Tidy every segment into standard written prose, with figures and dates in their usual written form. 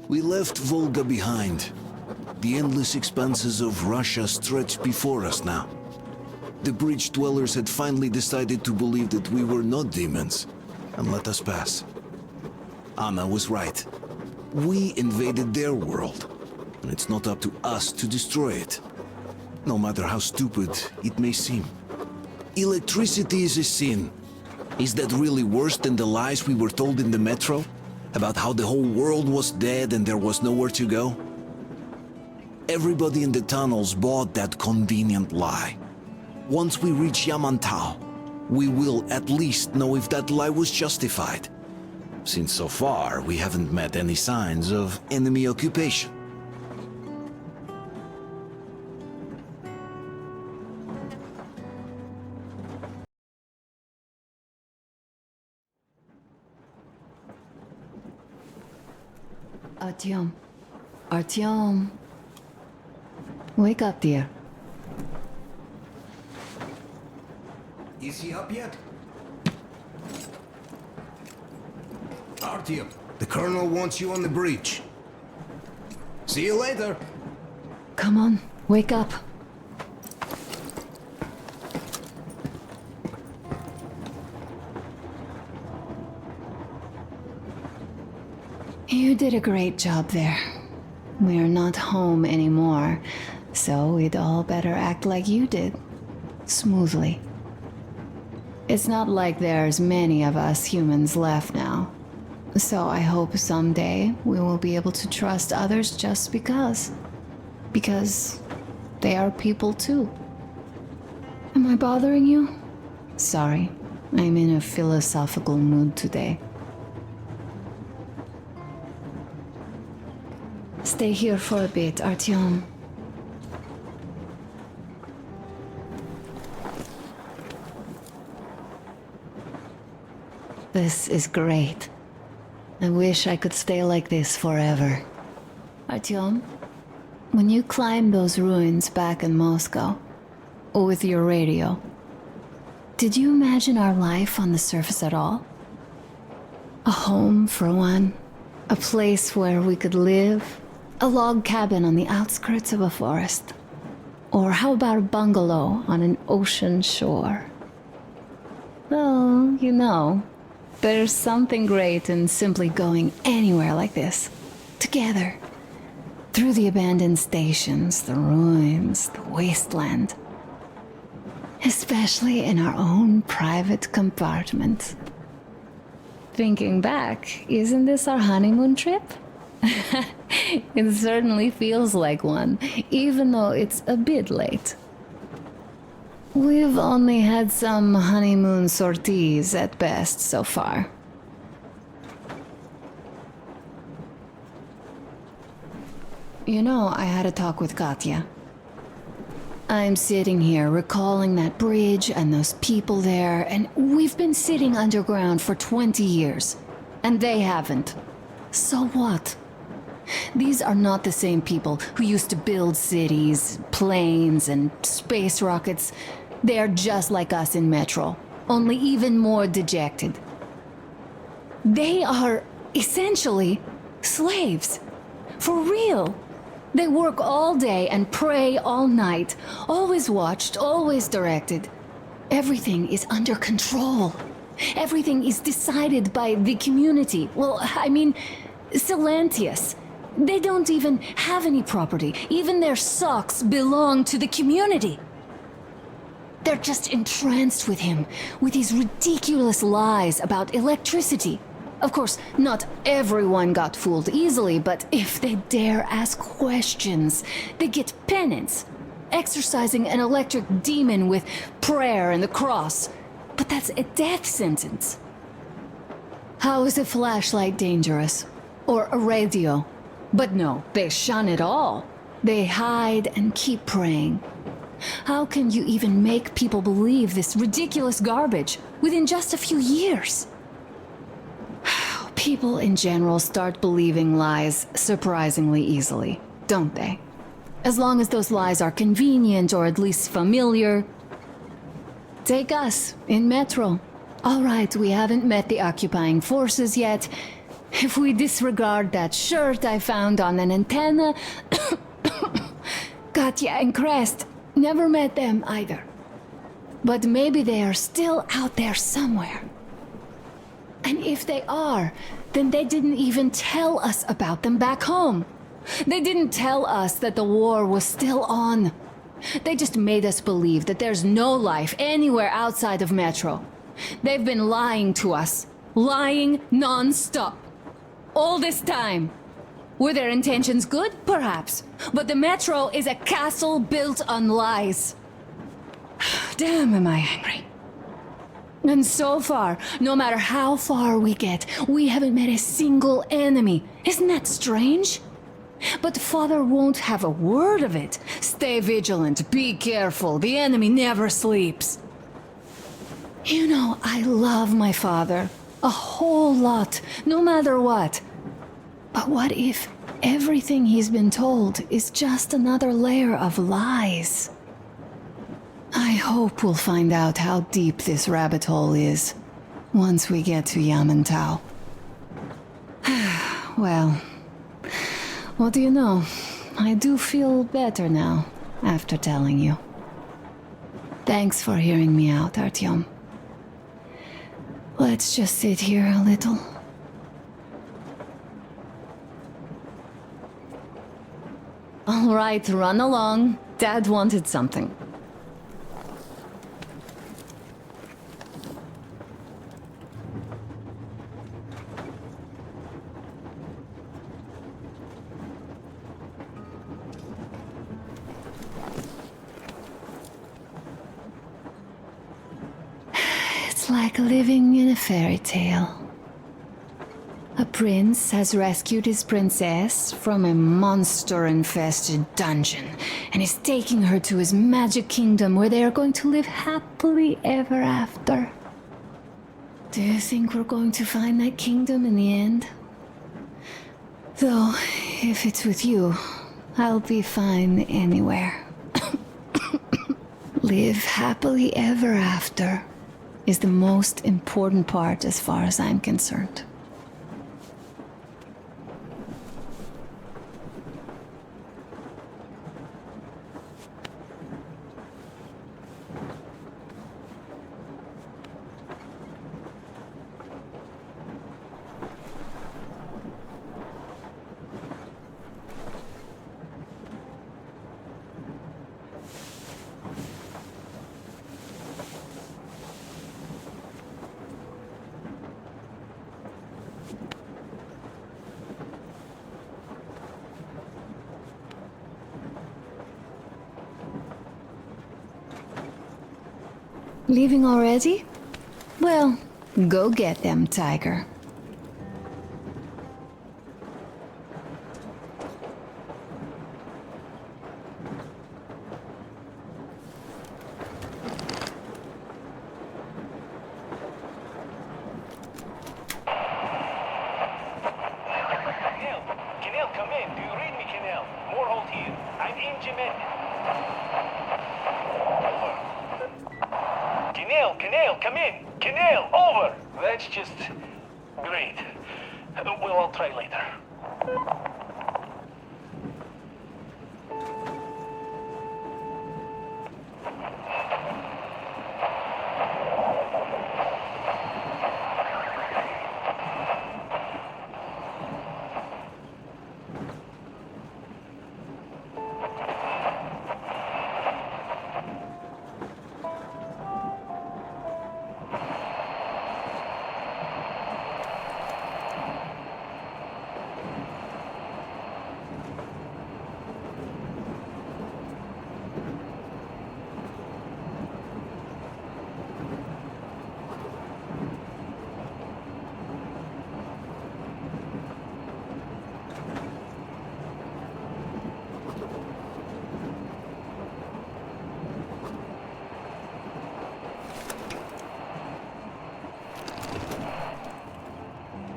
We left Volga behind. The endless expanses of Russia stretched before us now. The bridge dwellers had finally decided to believe that we were not demons, and let us pass. Anna was right. We invaded their world, and it's not up to us to destroy it, no matter how stupid it may seem. Electricity is a sin. Is that really worse than the lies we were told in the metro? About how the whole world was dead and there was nowhere to go? Everybody in the tunnels bought that convenient lie. Once we reach Yamantau, we will at least know if that lie was justified. Since so far, we haven't met any signs of enemy occupation. Artyom. Artyom. Wake up, dear. Is he up yet? Artyom, the Colonel wants you on the breach. See you later. Come on, wake up. You did a great job there. We're not home anymore, so we'd all better act like you did. Smoothly. It's not like there's many of us humans left now. So I hope someday we will be able to trust others just because. Because they are people too. Am I bothering you? Sorry, I'm in a philosophical mood today. Stay here for a bit, Artyom. This is great. I wish I could stay like this forever. Artyom, when you climbed those ruins back in Moscow, with your radio, did you imagine our life on the surface at all? A home, for one. A place where we could live. A log cabin on the outskirts of a forest. Or how about a bungalow on an ocean shore? Well, you know, there's something great in simply going anywhere like this. Together. Through the abandoned stations, the ruins, the wasteland. Especially in our own private compartment. Thinking back, isn't this our honeymoon trip? It certainly feels like one, even though it's a bit late. We've only had some honeymoon sorties at best so far. You know, I had a talk with Katya. I'm sitting here recalling that bridge and those people there, and we've been sitting underground for 20 years, and they haven't. So what? These are not the same people who used to build cities, planes, and space rockets. They are just like us in Metro, only even more dejected. They are essentially slaves. For real. They work all day and pray all night, always watched, always directed. Everything is under control. Everything is decided by the community. Well, I mean, Silantius. They don't even have any property. Even their socks belong to the community. They're just entranced with him, with his ridiculous lies about electricity. Of course, not everyone got fooled easily, but if they dare ask questions, they get penance, exorcising an electric demon with prayer and the cross. But that's a death sentence. How is a flashlight dangerous? Or a radio? But no, they shun it all. They hide and keep praying. How can you even make people believe this ridiculous garbage within just a few years? People in general start believing lies surprisingly easily, don't they? As long as those lies are convenient or at least familiar. Take us, in Metro. All right, we haven't met the occupying forces yet, If we disregard that shirt I found on an antenna, Katya and Crest, never met them either. But maybe they are still out there somewhere. And if they are, then they didn't even tell us about them back home. They didn't tell us that the war was still on. They just made us believe that there's no life anywhere outside of Metro. They've been lying to us. Lying non-stop. All this time. Were their intentions good? Perhaps. But the Metro is a castle built on lies. Damn, am I angry. And so far, no matter how far we get, we haven't met a single enemy. Isn't that strange? But Father won't have a word of it. Stay vigilant, be careful, the enemy never sleeps. You know, I love my father. A whole lot, no matter what. But what if everything he's been told is just another layer of lies? I hope we'll find out how deep this rabbit hole is once we get to Yamantau. Well, what do you know? I do feel better now after telling you. Thanks for hearing me out, Artyom. Let's just sit here a little. All right, run along. Dad wanted something. It's like living in a fairy tale. A prince has rescued his princess from a monster-infested dungeon and is taking her to his magic kingdom where they are going to live happily ever after. Do you think we're going to find that kingdom in the end? Though, if it's with you, I'll be fine anywhere. Live happily ever after is the most important part as far as I'm concerned. Leaving already? Well, go get them, Tiger. Canal, come in. Do you read me, Canal? More hold here. I'm injured. Canal, come in! Canal, over! That's just... great. Well, I'll try later.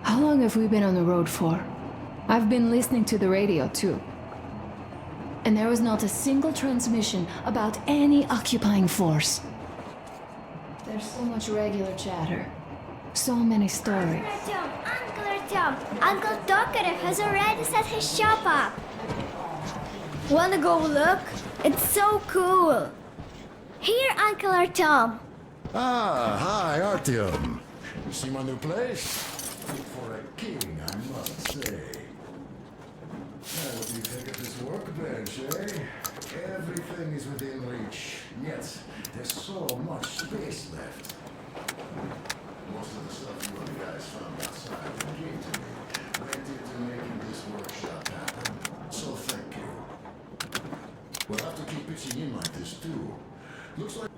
How long have we been on the road for? I've been listening to the radio too. And there was not a single transmission about any occupying force. There's so much regular chatter. So many stories. Artyom, Uncle Artyom, Uncle Tokarev has already set his shop up. Wanna go look? It's so cool. Here, Uncle Artyom. Ah, hi, Artyom. You see my new place? Fit for a king, I must say. Now, what do you think of this workbench, eh? Everything is within reach, yet there's so much space left. Most of the stuff you other guys found outside came to me. Went into making this workshop happen. So thank you. We'll have to keep pitching in like this, too. Looks like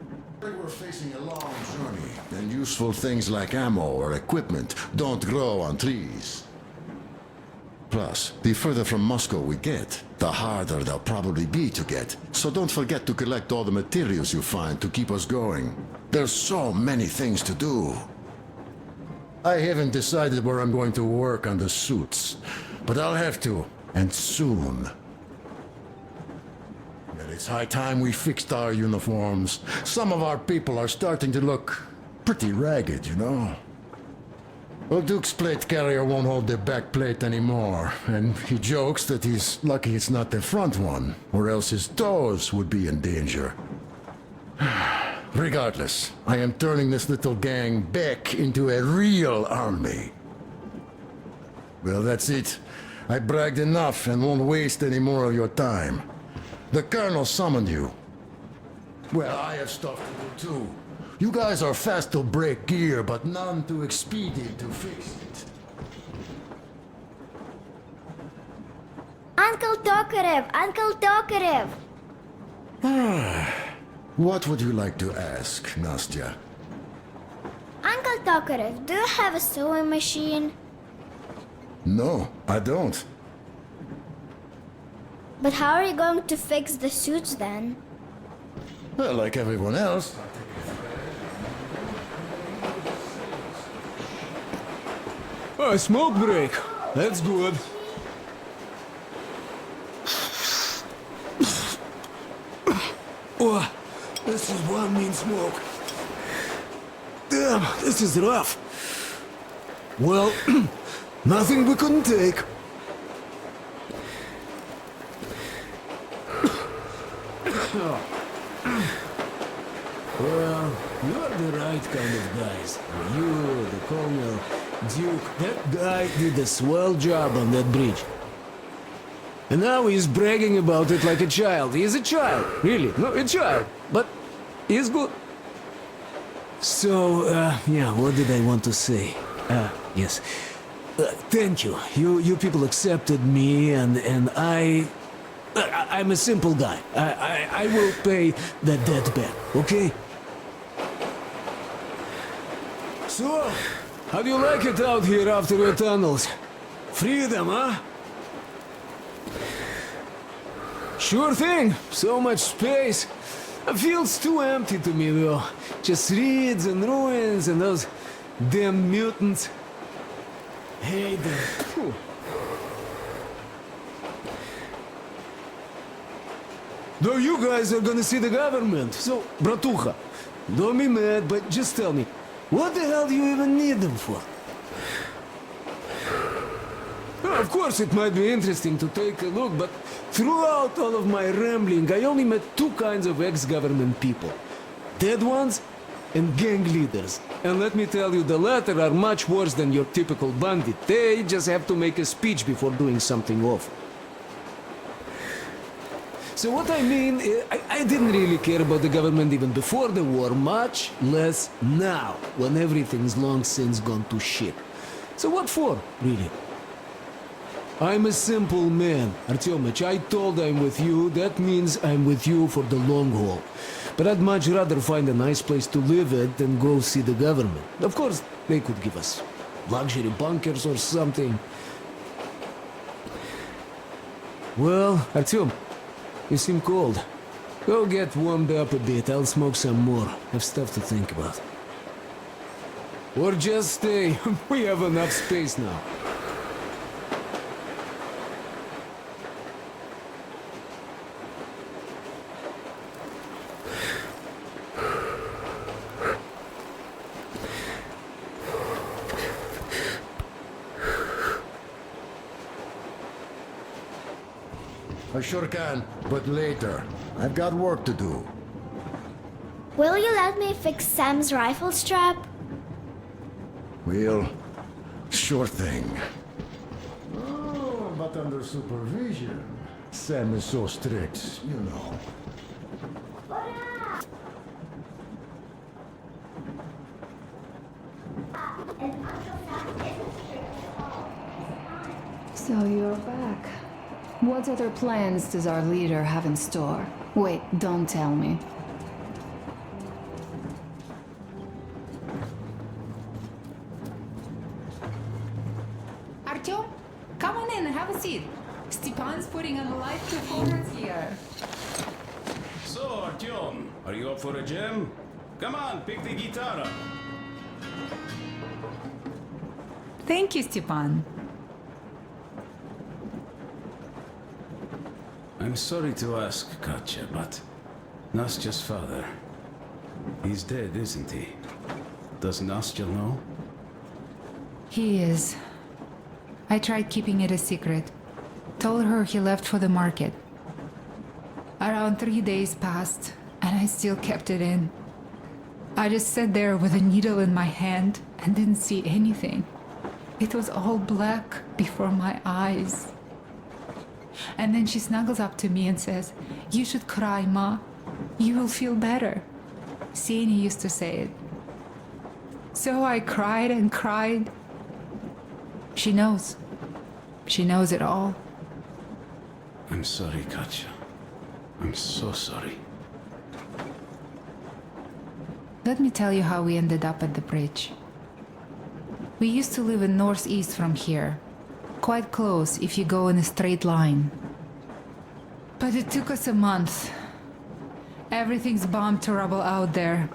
we're facing a long journey, and useful things like ammo or equipment don't grow on trees. Plus, the further from Moscow we get, the harder they'll probably be to get. So don't forget to collect all the materials you find to keep us going. There's so many things to do. I haven't decided where I'm going to work on the suits, but I'll have to, and soon. And it's high time we fixed our uniforms. Some of our people are starting to look pretty ragged, you know. Well, Duke's plate carrier won't hold the back plate anymore, and he jokes that he's lucky it's not the front one, or else his toes would be in danger. Regardless, I am turning this little gang back into a real army. Well, that's it. I bragged enough and won't waste any more of your time. The Colonel summoned you. Well, I have stuff to do too. You guys are fast to break gear, but none too expedient to fix it. Uncle Tokarev, Uncle Tokarev. What would you like to ask, Nastya? Uncle Tokarev, do you have a sewing machine? No, I don't. But how are you going to fix the suits then? Well, like everyone else. A smoke break. That's good. Oh, this is one mean smoke. Damn, this is rough. Well, nothing we couldn't take. Well, you're the right kind of guys. You, the Colonel, Duke, that guy did a swell job on that bridge. And now he's bragging about it like a child. He's a child, really. No, a child. But he's good. So, yeah, what did I want to say? Yes. Thank you. You people accepted me, and I'm a simple guy. I will pay that debt back, okay? So, how do you like it out here after your tunnels? Freedom, huh? Sure thing. So much space. It feels too empty to me, though. Just reeds and ruins and those damn mutants. Hate them. Phew. Though you guys are gonna see the government, so, bratucha, don't be mad, but just tell me, what the hell do you even need them for? Well, of course, it might be interesting to take a look, but throughout all of my rambling, I only met two kinds of ex-government people. Dead ones and gang leaders. And let me tell you, the latter are much worse than your typical bandit. They just have to make a speech before doing something awful. So what I mean, I didn't really care about the government even before the war, much less now, when everything's long since gone to shit. So what for, really? I'm a simple man, Artyomich. I told I'm with you, that means I'm with you for the long haul. But I'd much rather find a nice place to live at than go see the government. Of course, they could give us luxury bunkers or something. Well, Artyom, you seem cold. Go get warmed up a bit, I'll smoke some more. Have stuff to think about. Or just stay, we have enough space now. I sure can, but later. I've got work to do. Will you let me fix Sam's rifle strap? Well, sure thing. Oh, but under supervision. Sam is so strict, you know. So you're back. What other plans does our leader have in store? Wait, don't tell me. Artyom, come on in and have a seat. Stepan's putting on a live performance here. So, Artyom, are you up for a jam? Come on, pick the guitar up. Thank you, Stepan. I'm sorry to ask, Katya, but Nastya's father, he's dead, isn't he? Does Nastya know? He is. I tried keeping it a secret. Told her he left for the market. Around 3 days passed, and I still kept it in. I just sat there with a needle in my hand and didn't see anything. It was all black before my eyes. And then she snuggles up to me and says, "You should cry, Ma. You will feel better." Seni used to say it. So I cried and cried. She knows. She knows it all. I'm sorry, Katya. I'm so sorry. Let me tell you how we ended up at the bridge. We used to live in northeast from here. Quite close if you go in a straight line. But it took us a month. Everything's bombed to rubble out there.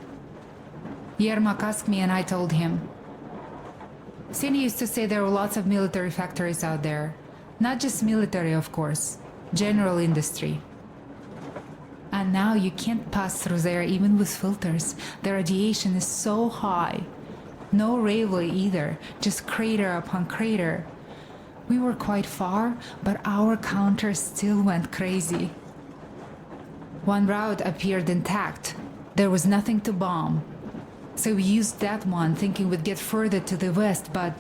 Yermak asked me and I told him. Seni used to say there were lots of military factories out there. Not just military, of course. General industry. And now you can't pass through there even with filters. The radiation is so high. No railway either, just crater upon crater. We were quite far, but our counter still went crazy. One route appeared intact. There was nothing to bomb. So we used that one, thinking we'd get further to the west, but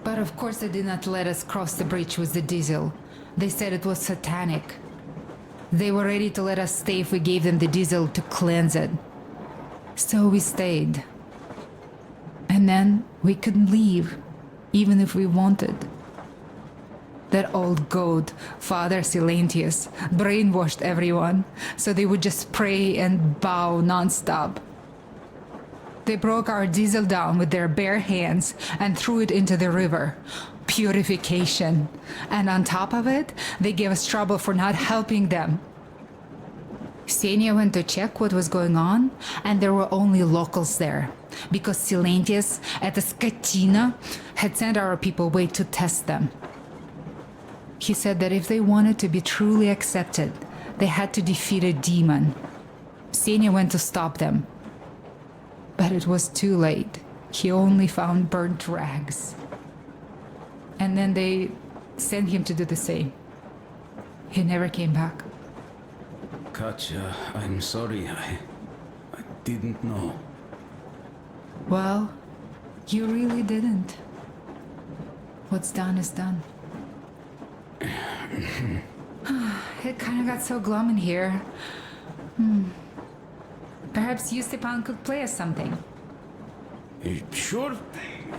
of course they did not let us cross the bridge with the diesel. They said it was satanic. They were ready to let us stay if we gave them the diesel to cleanse it. So we stayed. And then we couldn't leave, even if we wanted. That old goat, Father Silentius, brainwashed everyone, so they would just pray and bow non-stop. They broke our diesel down with their bare hands and threw it into the river. Purification. And on top of it, they gave us trouble for not helping them. Senia went to check what was going on, and there were only locals there, because Silentius at the Skatina had sent our people away to test them. He said that if they wanted to be truly accepted, they had to defeat a demon. Senia went to stop them. But it was too late. He only found burnt rags. And then they sent him to do the same. He never came back. Katya, I'm sorry. I didn't know. Well, you really didn't. What's done is done. It kind of got so glum in here. Perhaps you, Stepan, could play us something. Sure thing.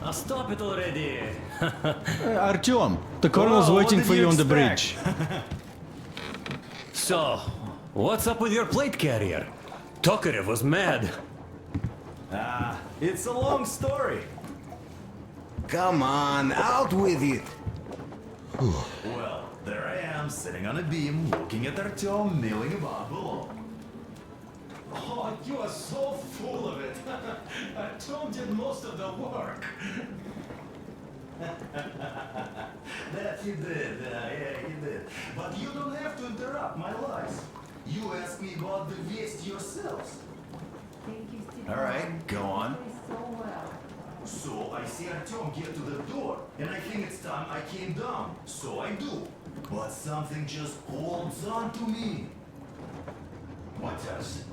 Now stop it already! Artyom, the colonel's What waiting did for you you on the expect? bridge. So, what's up with your plate carrier? Tokarev was mad. It's a long story. Come on, out with it. Well, there I am, sitting on a beam, looking at Artyom kneeling above below. Oh, you are so full of it. Artyom did most of the work. That's he did. Yeah, he did. But you don't have to interrupt my lies. You asked me about the Vest yourselves. All right, go on. So I see Artyom get to the door, and I think it's time I came down. So I do. But something just holds on to me. What does?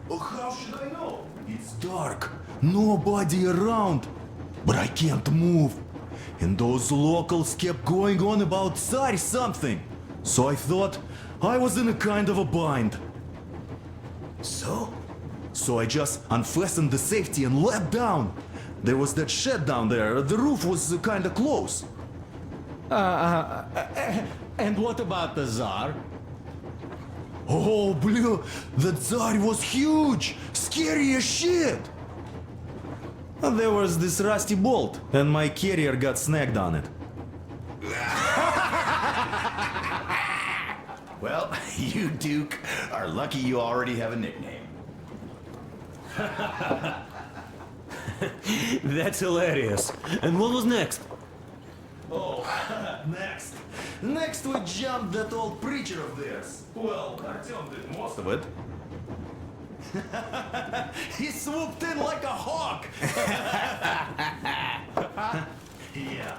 Oh, how should I know? It's dark, nobody around. But I can't move. And those locals kept going on about Tsar something. So I thought I was in a kind of a bind. So I just unfastened the safety and let down. There was that shed down there. The roof was kind of close. And what about the Tsar? Oh, blue, the Tsar was huge, scary as shit. There was this rusty bolt, and my carrier got snagged on it. Well, you, Duke, are lucky you already have a nickname. That's hilarious. And what was next? Oh, next. Next we jumped that old preacher of theirs. Well, Artyom did most of it. He swooped in like a hawk. Yeah,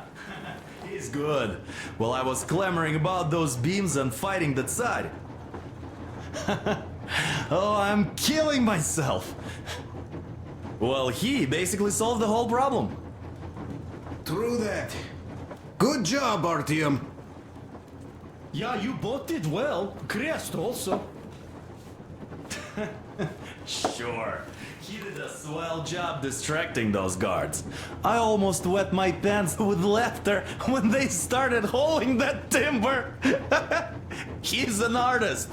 he's good. Well, I was clamoring about those beams and fighting the Tsar. Oh, I'm killing myself. Well, he basically solved the whole problem. True that. Good job, Artyom. Yeah, you both did well. Crest also. Sure. He did a swell job distracting those guards. I almost wet my pants with laughter when they started hauling that timber. He's an artist.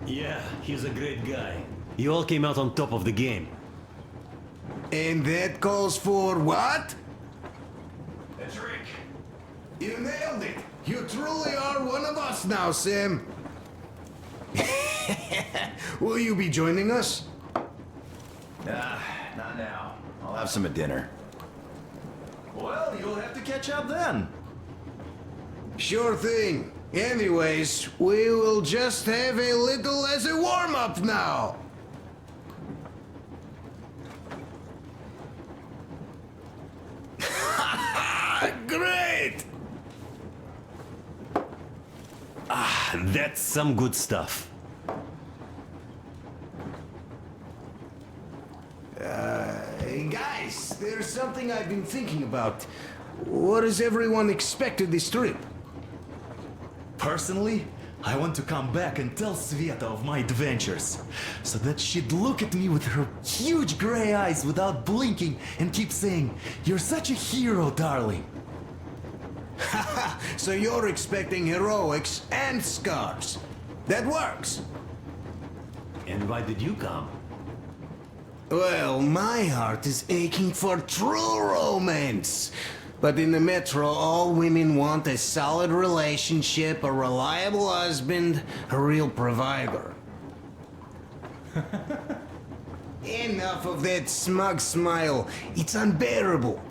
Yeah, he's a great guy. You all came out on top of the game. And that calls for what? A trick. You nailed it. You truly are one of us now, Sam. Will you be joining us? Not now. I'll have some at dinner. Well, you'll have to catch up then. Sure thing. Anyways, we will just have a little as a warm-up now. Great! That's some good stuff. Hey guys, there's something I've been thinking about. What does everyone expect of this trip? Personally, I want to come back and tell Sveta of my adventures, so that she'd look at me with her huge gray eyes without blinking and keep saying, "You're such a hero, darling." So you're expecting heroics and scars. That works. And why did you come? Well, my heart is aching for true romance. But in the metro, all women want a solid relationship, a reliable husband, a real provider. Enough of that smug smile. It's unbearable.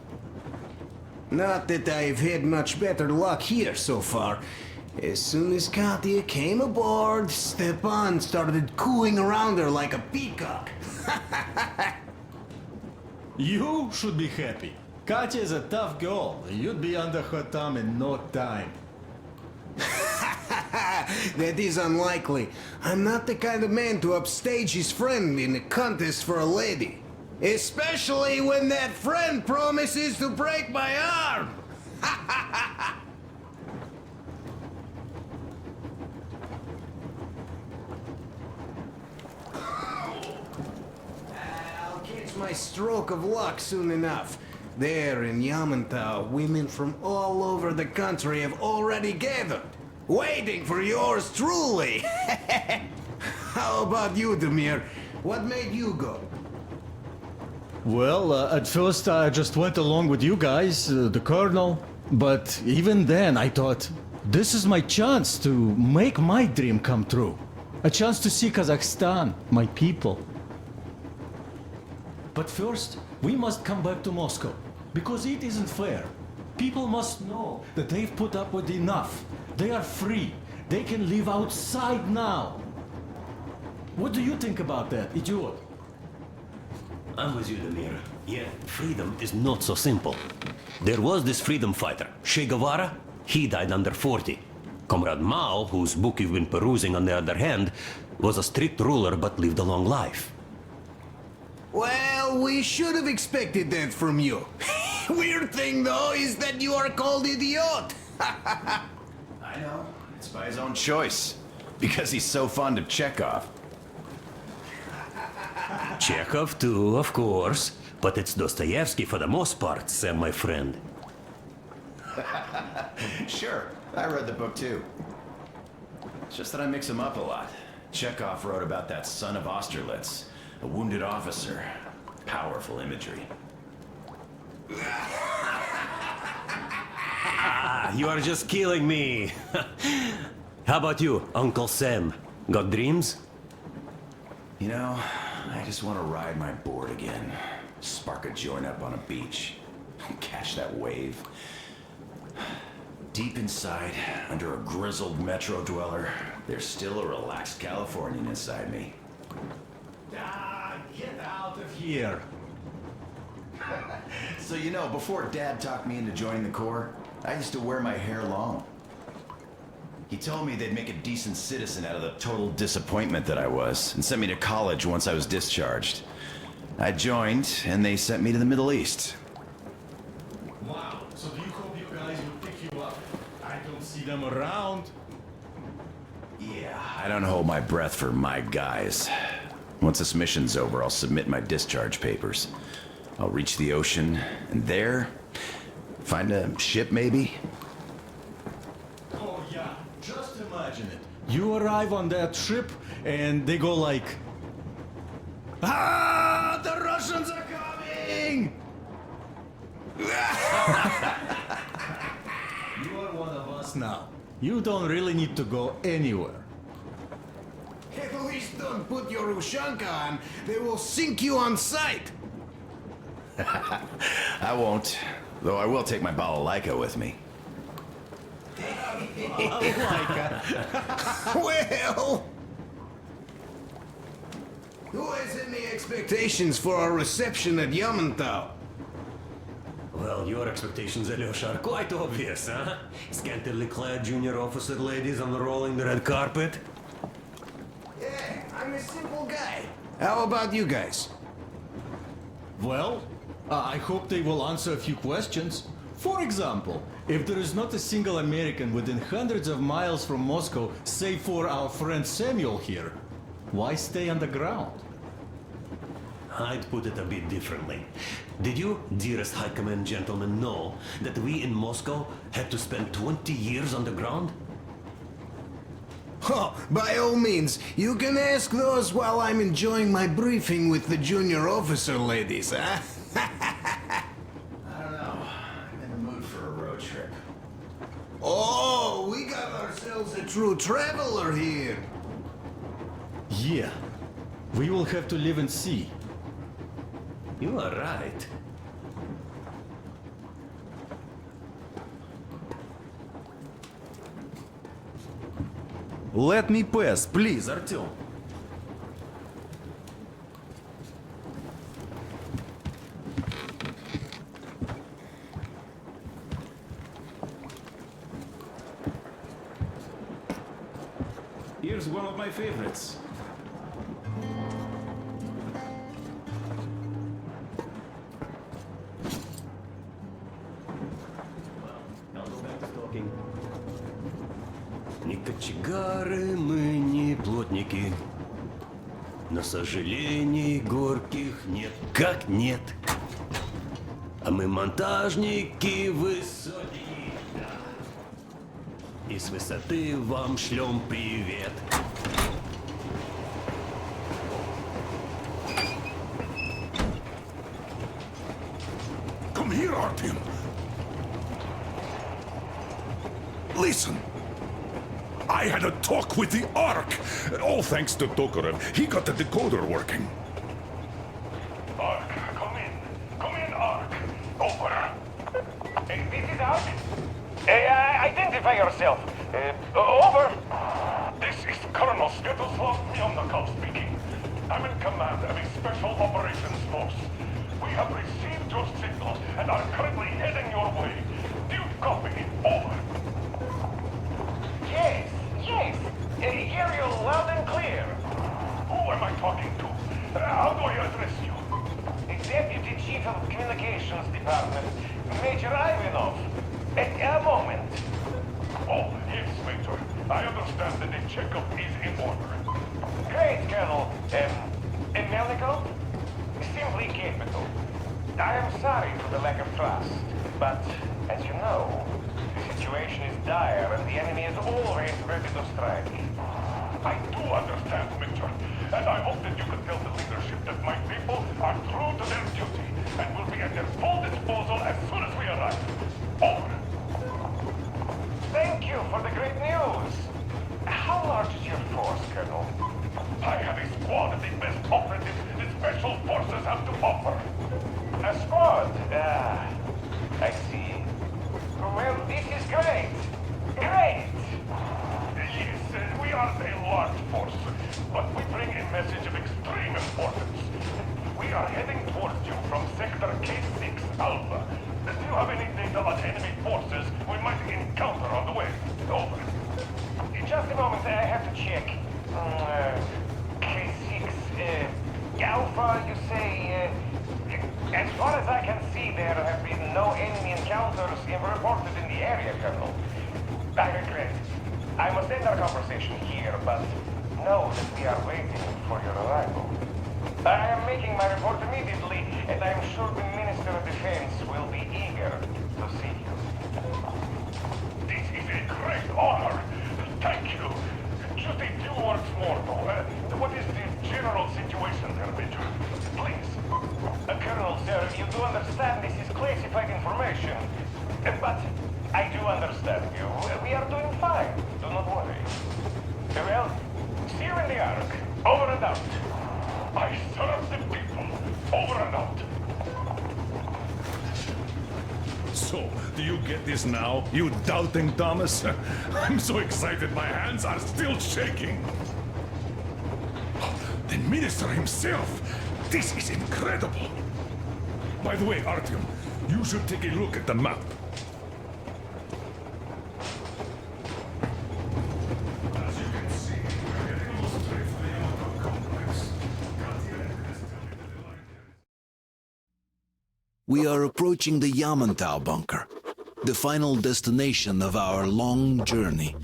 Not that I've had much better luck here so far. As soon as Katya came aboard, Stepan started cooing around her like a peacock. You should be happy. Katya is a tough girl. You'd be under her thumb in no time. That is unlikely. I'm not the kind of man to upstage his friend in a contest for a lady. Especially when that friend promises to break my arm! I'll catch my stroke of luck soon enough. There in Yamantau, women from all over the country have already gathered, waiting for yours truly. How about you, Demir? What made you go? Well, at first I just went along with you guys, the colonel. But even then I thought, this is my chance to make my dream come true. A chance to see Kazakhstan, my people. But first, we must come back to Moscow, because it isn't fair. People must know that they've put up with enough. They are free. They can live outside now. What do you think about that, idiot? I'm with you, Demir. Yet, freedom is not so simple. There was this freedom fighter, Che Guevara. He died under 40. Comrade Mao, whose book you've been perusing on the other hand, was a strict ruler but lived a long life. Well, we should have expected that from you. Weird thing, though, is that you are called idiot. I know. It's by his own choice. Because he's so fond of Chekhov. Chekhov too, of course. But it's Dostoevsky for the most part, Sam, my friend. Sure, I read the book too. It's just that I mix them up a lot. Chekhov wrote about that son of Austerlitz, a wounded officer. Powerful imagery. You are just killing me. How about you, Uncle Sam? Got dreams? You know, I just want to ride my board again. Spark a joint up on a beach. Catch that wave. Deep inside, under a grizzled metro dweller, there's still a relaxed Californian inside me. Get out of here. So you know, before Dad talked me into joining the Corps, I used to wear my hair long. He told me they'd make a decent citizen out of the total disappointment that I was, and sent me to college once I was discharged. I joined, and they sent me to the Middle East. Wow, so do you hope you guys will pick you up? I don't see them around. Yeah, I don't hold my breath for my guys. Once this mission's over, I'll submit my discharge papers. I'll reach the ocean, and there, find a ship maybe? Oh yeah, just imagine it. You arrive on that ship, and they go like... Ah, the Russians are coming! You are one of us now. You don't really need to go anywhere. At least don't put your Ushanka on. They will sink you on sight. I won't, though I will take my balalaika with me. Well... Who has any expectations for our reception at Yamantau? Well, your expectations, Alyosha, are quite obvious, huh? Scantily clad junior officer ladies unrolling the red carpet. Yeah, I'm a simple guy. How about you guys? Well, I hope they will answer a few questions. For example, if there is not a single American within hundreds of miles from Moscow, save for our friend Samuel here, why stay underground? I'd put it a bit differently. Did you, dearest High Command gentlemen, know that we in Moscow had to spend 20 years underground? Oh, by all means, you can ask those while I'm enjoying my briefing with the junior officer ladies, huh? I don't know. I'm in the mood for a road trip. Oh, we got ourselves a true traveler here. Yeah, we will have to live and see. You are right. Let me pass, please, Artyom. Here's one of my favorites. I'll go back to talking. Не кочегары мы, не плотники. Но сожалений горьких нет, как нет. А мы монтажники высокие. И с высоты вам шлем привет. Come here, Artyom. Listen. I had a talk with the Ark. All thanks to Tokarev. He got the decoder working. Ark, come in. Come in, Ark. Over. Hey, this is identify yourself. Over. This is Colonel Skytoslav Yamantau speaking. I'm in command of a special operations force. We have received your signal and are currently heading your way. Do you copy? Over. Yes, yes. Hear you loud and clear. Who am I talking to? How do I address you? Deputy Chief of Communications Department, Major Ivanov. A moment. Oh, yes, Major. I understand that the checkup is in order. Great, Colonel. Melnikov? Simply capital. I am sorry for the lack of trust, but, as you know, the situation is dire and the enemy is always ready to strike. I do understand, Major, and I hope that you can tell the leadership that my people are true to their duty and will be at their full disposal as soon as we arrive. Over. Thank you for the great news. How large is your force, Colonel? I have a squad of the best operatives the Special Forces have to offer. A squad? I see. Well, this is great. Great! Yes, we are a large force, but we bring a message of extreme importance. We are heading towards you from Sector K6 Alpha. Do you have any data on enemy forces we might encounter on the way? Over. In just a moment, I have to check. K6, Alpha, you say, as far as I can see, there have been no enemy encounters reported in the area, Colonel. I regret. I must end our conversation here, but know that we are waiting for your arrival. I am making my report immediately, and I am sure the Minister of Defense will be eager to see you. This is a great honor. Thank you. Just a few words more, though. What is the general situation there, Major? Please. Colonel, sir, you do understand this is classified information. But I do understand you. We are doing fine. Do not worry. Well, see you in the Ark. Over and out. I serve the people. Over and out. So, do you get this now, you doubting Thomas? I'm so excited my hands are still shaking. The minister himself! This is incredible! By the way, Artyom, you should take a look at the map. As you can see, we're heading almost straight for the Yamantau complex. We are approaching the Yamantau bunker, the final destination of our long journey.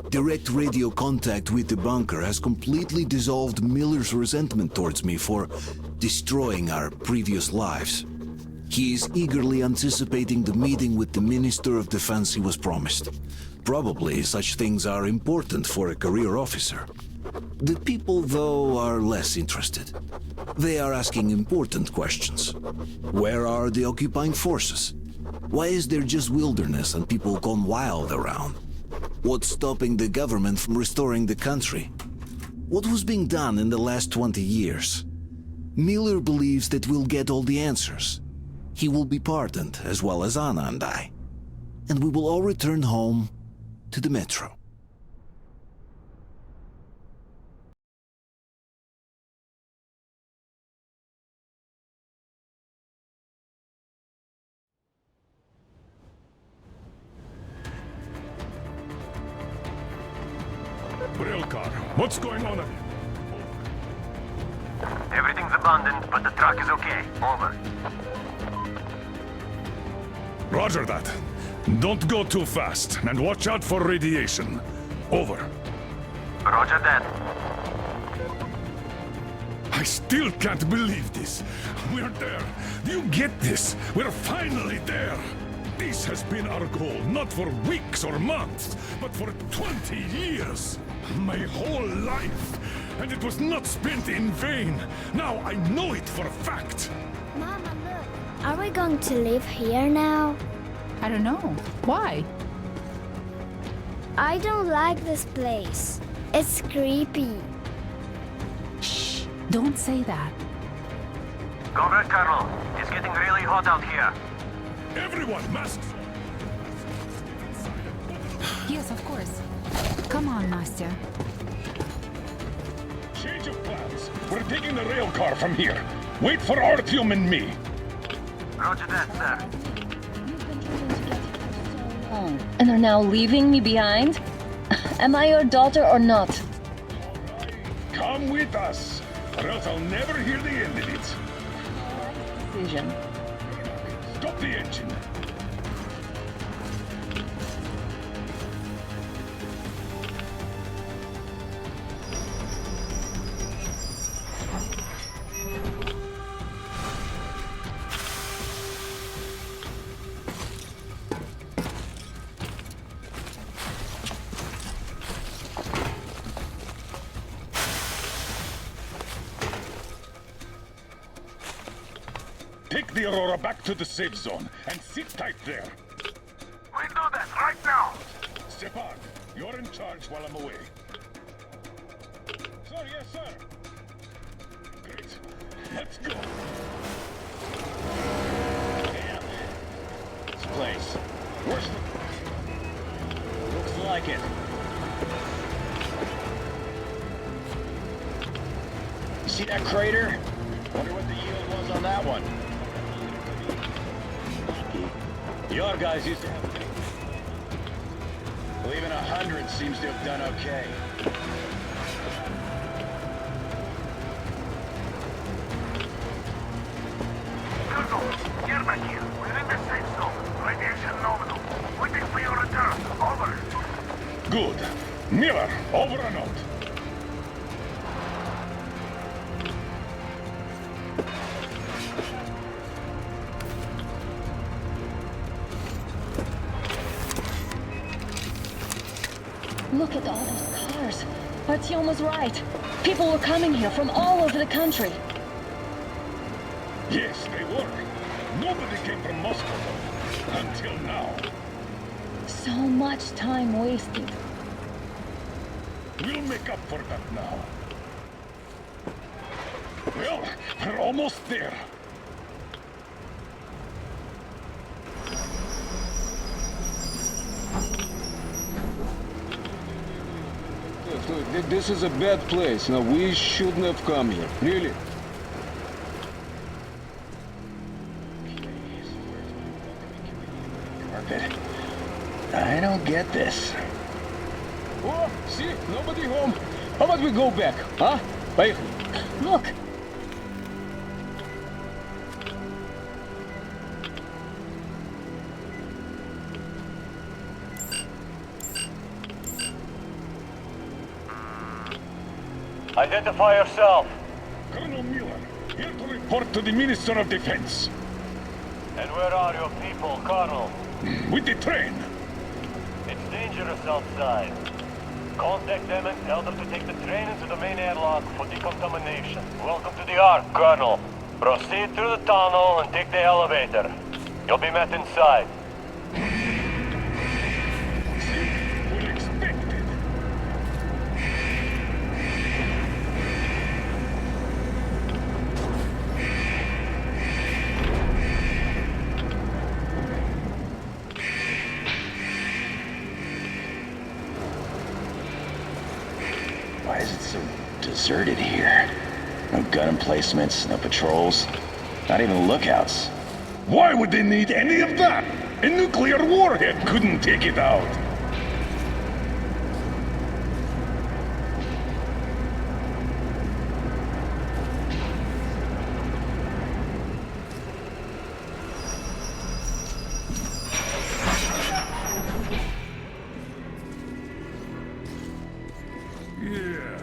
Direct radio contact with the bunker has completely dissolved Miller's resentment towards me for destroying our previous lives. He is eagerly anticipating the meeting with the Minister of Defense he was promised. Probably such things are important for a career officer. The people, though, are less interested. They are asking important questions. Where are the occupying forces? Why is there just wilderness and people gone wild around? What's stopping the government from restoring the country? What was being done in the last 20 years? Miller believes that we'll get all the answers. He will be pardoned, as well as Anna and I. And we will all return home to the metro. Rail car, what's going on? Everything's abandoned, but the truck is okay. Over. Roger that. Don't go too fast, and watch out for radiation. Over. Roger that. I still can't believe this. We're there. Do you get this? We're finally there. This has been our goal, not for weeks or months, but for 20 years. My whole life. And it was not spent in vain. Now I know it for a fact. Mama, look. Are we going to live here now? I don't know. Why? I don't like this place. It's creepy. Shh! Don't say that. Go back, Colonel. It's getting really hot out here. Everyone, masks Yes, of course. Come on, Nastya. Change of plans. We're taking the rail car from here. Wait for Artyom and me. Roger that, sir. And are now leaving me behind? Am I your daughter or not? Come with us, or else I'll never hear the end of it. Decision. Stop the engine. Take the Aurora back to the safe zone and sit tight there. We do that right now. Stepan, you're in charge while I'm away. Sir, yes, sir. Great. Let's go. Damn. This place. Where's the... Looks like it. You see that crater? Wonder what the yield was on that one. Your guys used to have... Well, even 100 seems to have done okay. Colonel, get back here. We're in the safe zone. Radiation nominal. Waiting for your return. Over. Good. Miller, over and out. Look at all those cars. Artyom was right. People were coming here from all over the country. Yes, they were. Nobody came from Moscow, though. Until now. So much time wasted. We'll make up for that now. Well, we're almost there. This is a bad place. Now, we shouldn't have come here. Really? Carpet. I don't get this. Oh, see? Nobody home. How about we go back, huh? Поехали. Look! Identify yourself. Colonel Miller, here to report to the Minister of Defense. And where are your people, Colonel? With the train. It's dangerous outside. Contact them and tell them to take the train into the main airlock for decontamination. Welcome to the Ark, Colonel. Proceed through the tunnel and take the elevator. You'll be met inside. We're expected. Why is it so deserted here? No gun emplacements, no patrols, not even lookouts. Why would they need any of that? A nuclear warhead couldn't take it out. Yeah,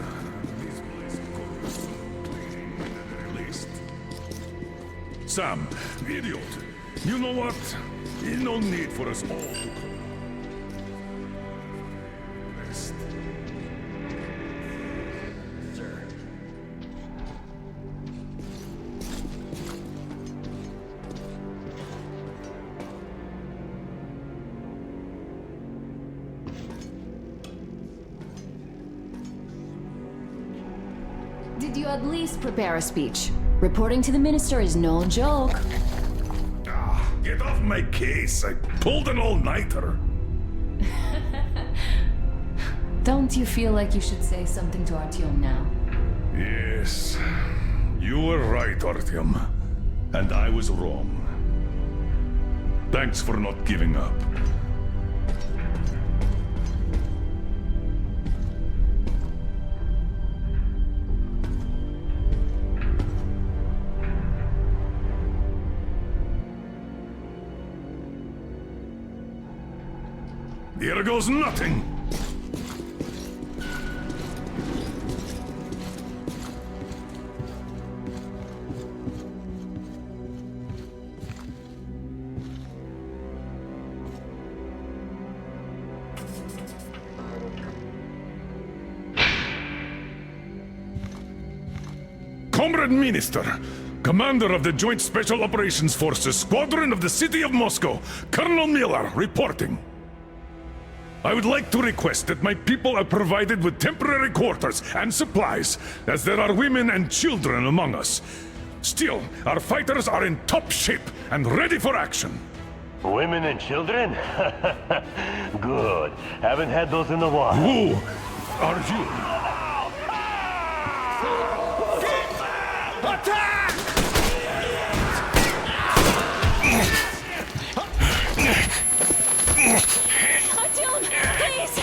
this place could some cleaning at the very least. Sam, idiot, you know what? There's no need for us all to rest. Sir. Did you at least prepare a speech? Reporting to the minister is no joke. Ah, get off my case. I pulled an all-nighter. Don't you feel like you should say something to Artyom now? Yes. You were right, Artyom. And I was wrong. Thanks for not giving up. Here goes nothing! Comrade Minister, Commander of the Joint Special Operations Forces, Squadron of the City of Moscow, Colonel Miller, reporting. I would like to request that my people are provided with temporary quarters and supplies, as there are women and children among us. Still, our fighters are in top shape and ready for action. Women and children? Good. Haven't had those in a while. Who are you? Artyom, please!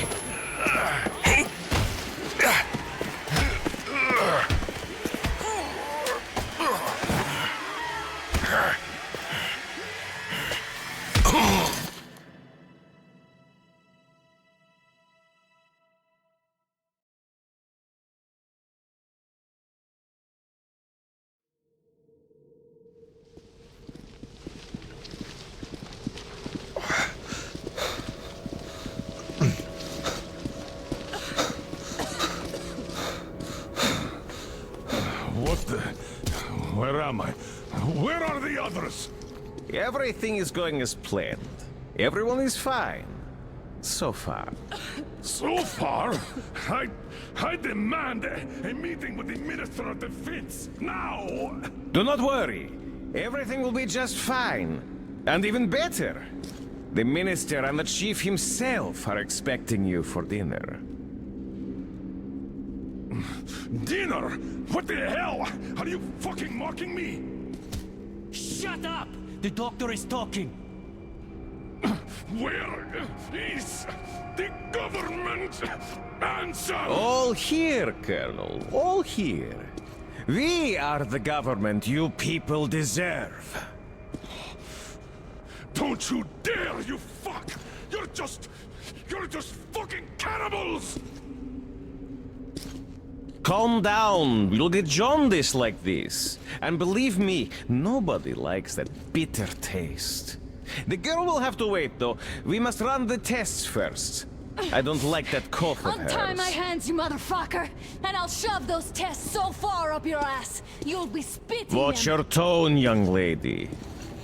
What the... Where am I? Where are the others? Everything is going as planned. Everyone is fine. So far. So far? I demand a meeting with the Minister of Defense, now! Do not worry. Everything will be just fine. And even better. The Minister and the Chief himself are expecting you for dinner. Dinner? What the hell? Are you fucking mocking me? Shut up! The doctor is talking. Where is the government? Answer! All here, Colonel. All here. We are the government you people deserve. Don't you dare, you fuck! You're just fucking cannibals! Calm down. We'll get jaundice like this. And believe me, nobody likes that bitter taste. The girl will have to wait, though. We must run the tests first. I don't like that cough of hers. Untie my hands, you motherfucker! And I'll shove those tests so far up your ass, you'll be spitting Watch them. your tone, young lady.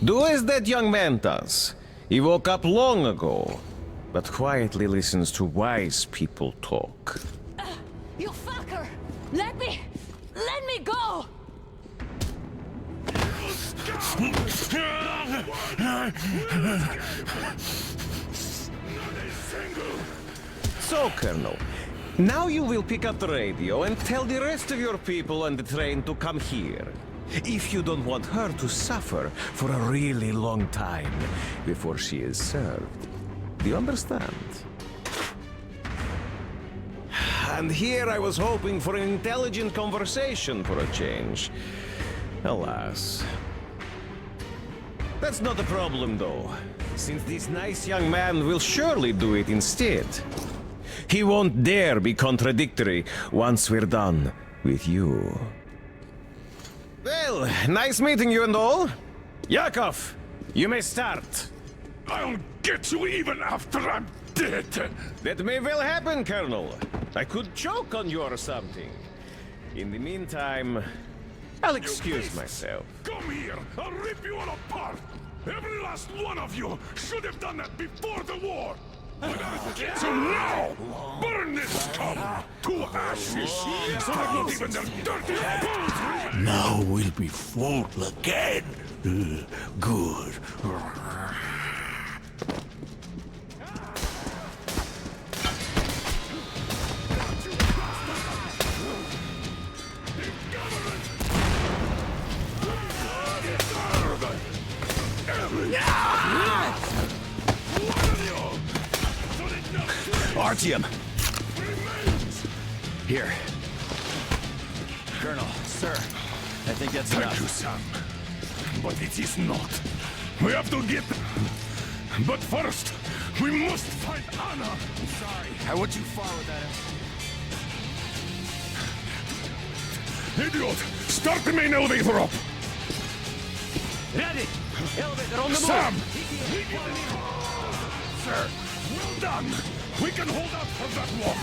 Do as that young man does. He woke up long ago, but quietly listens to wise people talk. You fucker! Let me go! So, Colonel, now you will pick up the radio and tell the rest of your people on the train to come here. If you don't want her to suffer for a really long time before she is served. Do you understand? And here I was hoping for an intelligent conversation for a change. Alas. That's not a problem, though, since this nice young man will surely do it instead. He won't dare be contradictory once we're done with you. Well, nice meeting you and all. Yakov, you may start. I'll get you even after I'm dead. That may well happen, Colonel. I could choke on you or something. In the meantime, I'll excuse myself. Come here! I'll rip you all apart! Every last one of you should have done that before the war! So now, burn this scum to ashes, so that not even their dirty bones... Now we'll be full again. Good. Artyom! Here. Colonel, sir, I think that's enough. Thank you, Sam. But it is not. We have to get... But first, we must find Anna. Sorry, I went too far with that. Idiot! Start the main elevator up! Ready! Elevator on the move! Sam! Sir, well done! We can hold out for that long!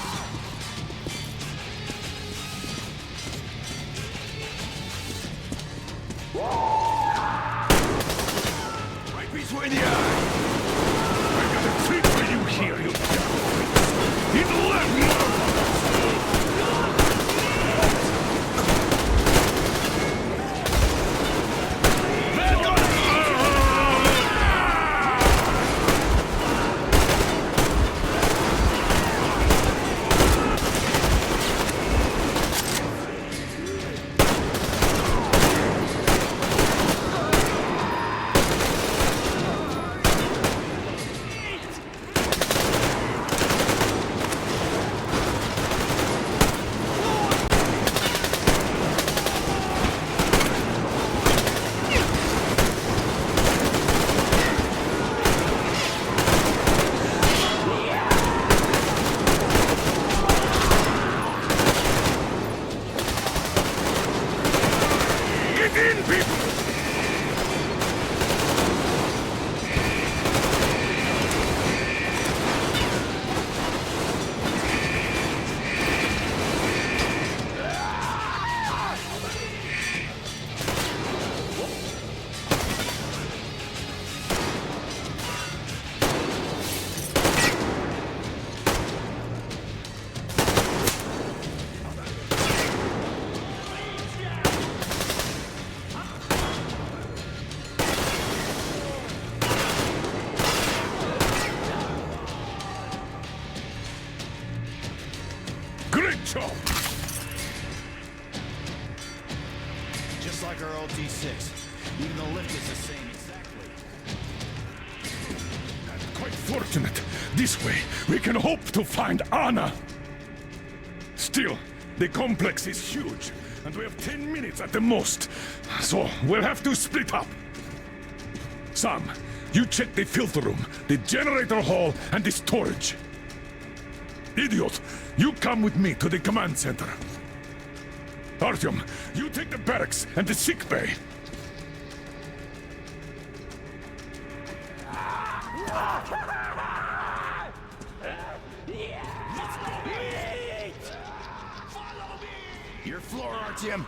Right between the eyes! I got a treat for you here, you cowards! Eat the left, motherfuckers! job. Just like our old D6. Even the lift is the same exactly. Quite fortunate. This way, we can hope to find Anna. Still, the complex is huge, and we have 10 minutes at the most. So, we'll have to split up. Sam, you check the filter room, the generator hall, and the storage. Idiot, you come with me to the command center. Artyom, you take the barracks and the sick bay. Your floor, Artyom.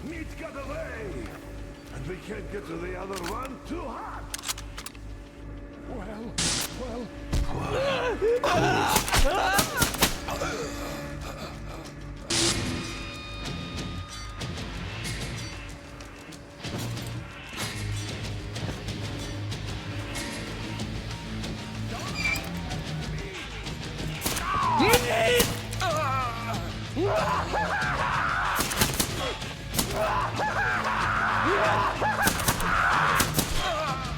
Meat got away! And we can't get to the other one too hot!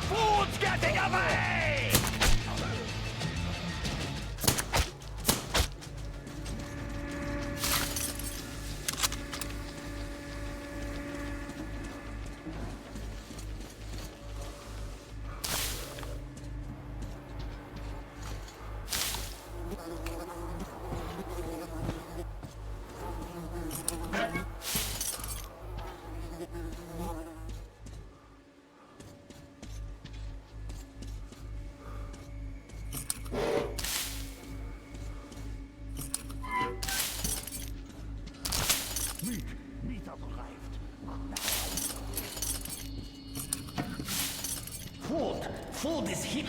Food's getting away! Meat has arrived. Food is here.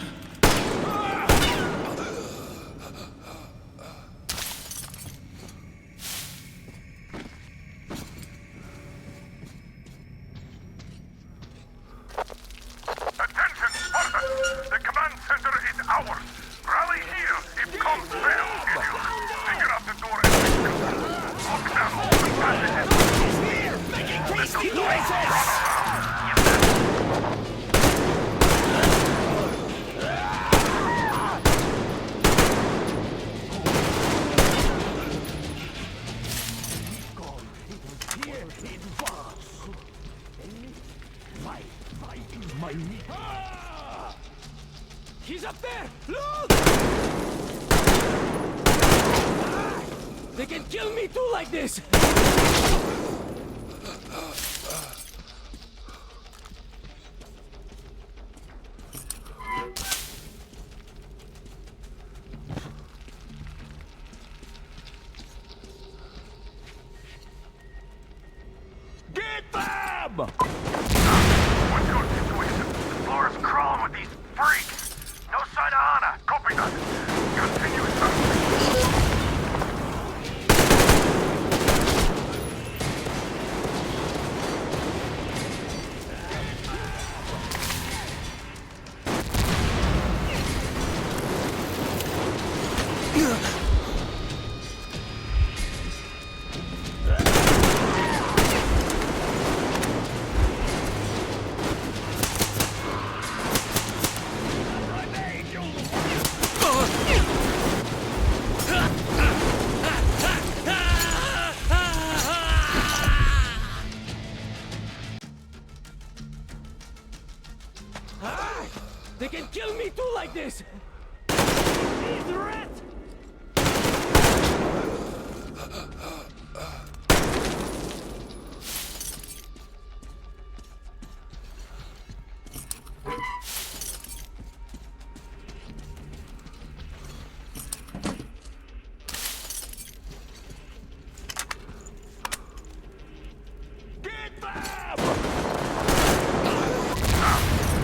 Attention, Spartans! The command center is ours! Rally here if comms fail in you! Figure out the door and lock down all the passages! He's here, making tasty noises! He's up there! Look! They can kill me too like this! Get them! What's your situation? The floor is crawling with these freaks! No sign of Anna! Copy that! Continue searching! Ah! They can kill me too like this! These rats!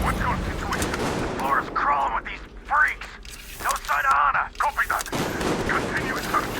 What's your situation? The floor is crawling with these freaks. No sign of Anna. Copy that. Continue search.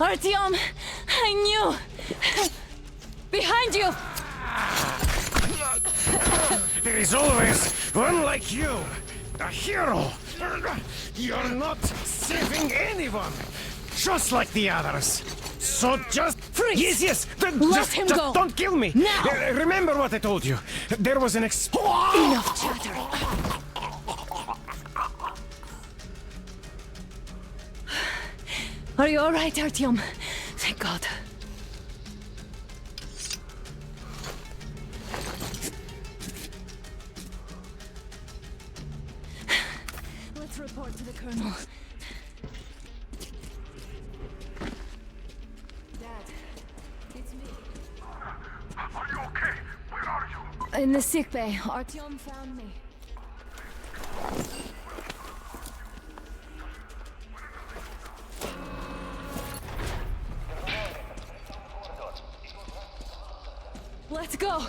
Artyom! I knew! Behind you! There is always one like you, a hero. You're not saving anyone, just like the others. So just freeze. Yes. Let him go. Don't kill me. Now. Remember what I told you. There was an Enough chatter. Are you all right, Artyom? Thank God. Let's report to the colonel. Dad, it's me. Are you okay? Where are you? In the sick bay. Artyom found me. Let's go!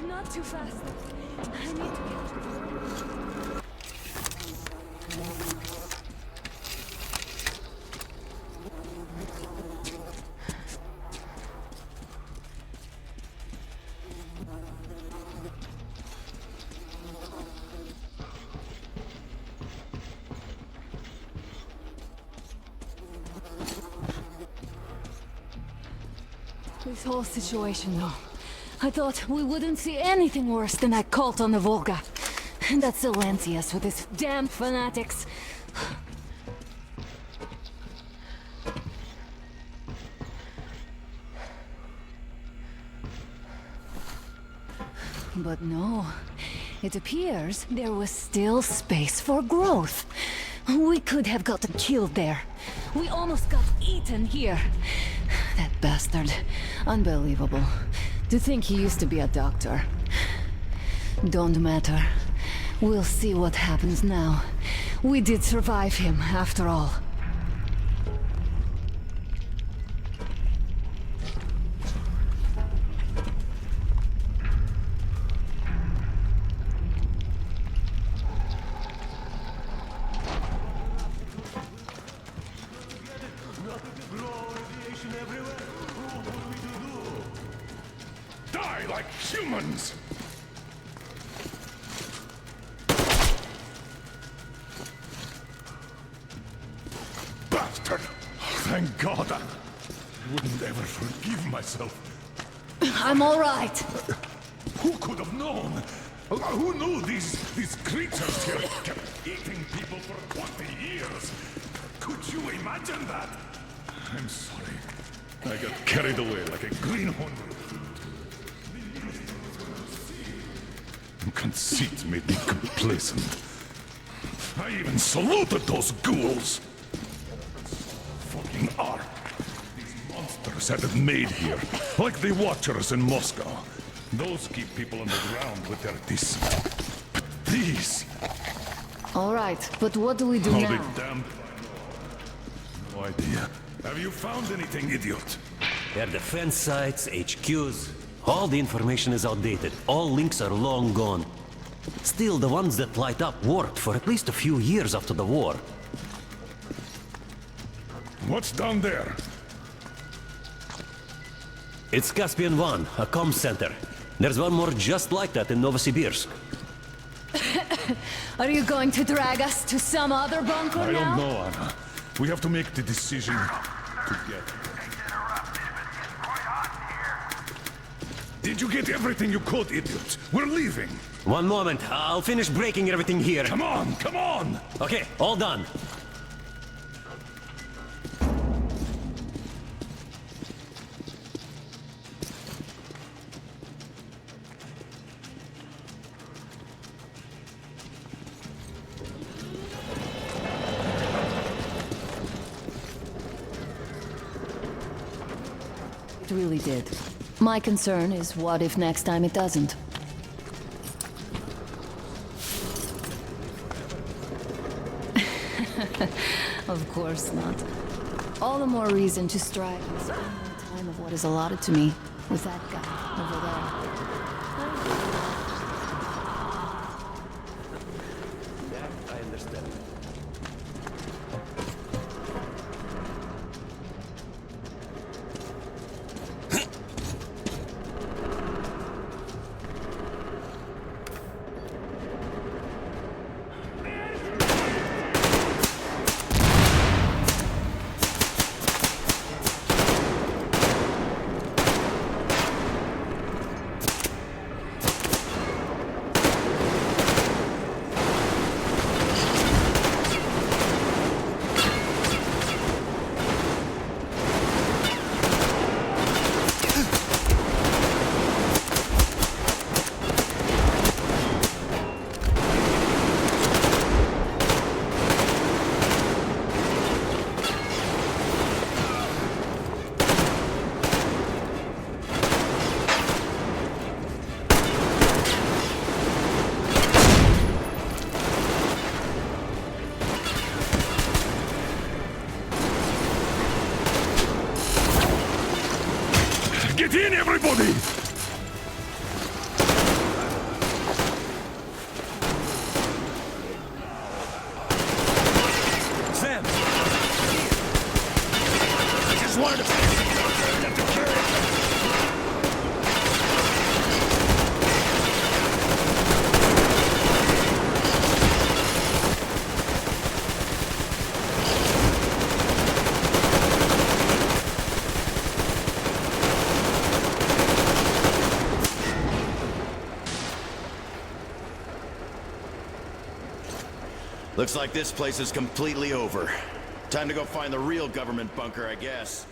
Not too fast. I need to get... This whole situation, though. I thought we wouldn't see anything worse than that cult on the Volga. And that Silencius with his damn fanatics. But no. It appears there was still space for growth. We could have gotten killed there. We almost got eaten here. That bastard. Unbelievable. To think he used to be a doctor. Don't matter. We'll see what happens now. We did survive him, after all. Die like humans! Bastard! Thank God! I wouldn't ever forgive myself. I'm all right. Who could have known? Who knew these creatures here kept eating people for 20 years? Could you imagine that? I'm sorry. I got carried away like a greenhorn. Conceit made me complacent. I even saluted those ghouls. Fucking art. These monsters had it made here, like the Watchers in Moscow. Those keep people on the ground with their dis. But these... All right, but what do we do I'll now? be damned. No idea. Have you found anything, idiot? Their defense sites, HQs, all the information is outdated. All links are long gone. Still, the ones that light up worked for at least a few years after the war. What's down there? It's Caspian 1, a comm center. There's one more just like that in Novosibirsk. Are you going to drag us to some other bunker I now? don't know, Anna. We have to make the decision together. Did you get everything you could, idiot? We're leaving. One moment, I'll finish breaking everything here. Come on, come on! Okay, all done. It really did. My concern is what if next time it doesn't? Of course not. All the more reason to strive and spend more time of what is allotted to me with that guy over there. That I understand. Get in, everybody! Sam! I just wanted to have to carry it. Looks like this place is completely over. Time to go find the real government bunker, I guess.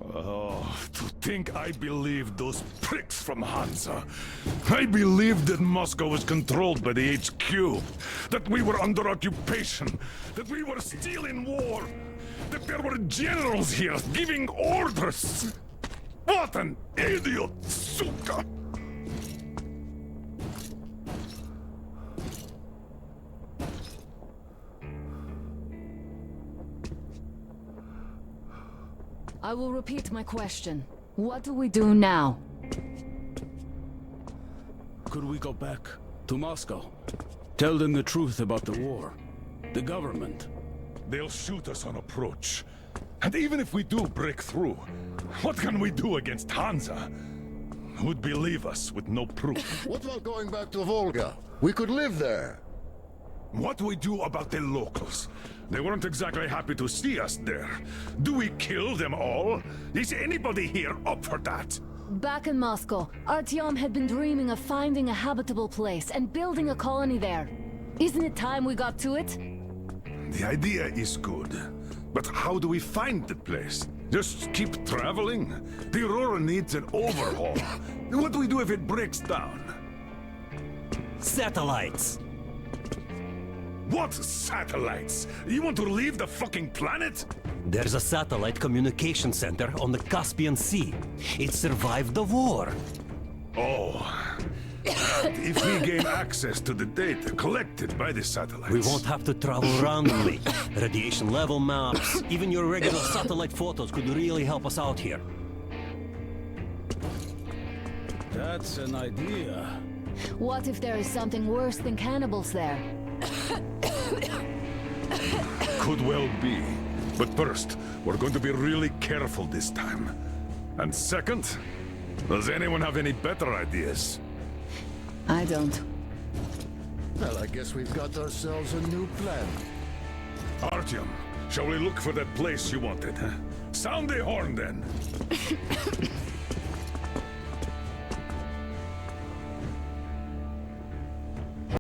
Oh, to think I believed those pricks from Hansa. I believed that Moscow was controlled by the HQ, that we were under occupation, that we were still in war, that there were generals here giving orders. What an idiot, suka! I will repeat my question. What do we do now? Could we go back to Moscow? Tell them the truth about the war. The government. They'll shoot us on approach. And even if we do break through, what can we do against Hansa? Who'd believe us with no proof? What about going back to Volga? We could live there. What do we do about the locals? They weren't exactly happy to see us there. Do we kill them all? Is anybody here up for that? Back in Moscow, Artyom had been dreaming of finding a habitable place and building a colony there. Isn't it time we got to it? The idea is good. But how do we find the place? Just keep traveling? The Aurora needs an overhaul. What do we do if it breaks down? Satellites! What satellites? You want to leave the fucking planet? There's a satellite communication center on the Caspian Sea. It survived the war. Oh. And if we gain access to the data collected by the satellites... We won't have to travel randomly. Radiation level maps, even your regular satellite photos could really help us out here. That's an idea. What if there is something worse than cannibals there? Could well be. But first, we're going to be really careful this time. And second, does anyone have any better ideas? I don't. Well, I guess we've got ourselves a new plan. Artyom, shall we look for that place you wanted, huh? Sound the horn, then!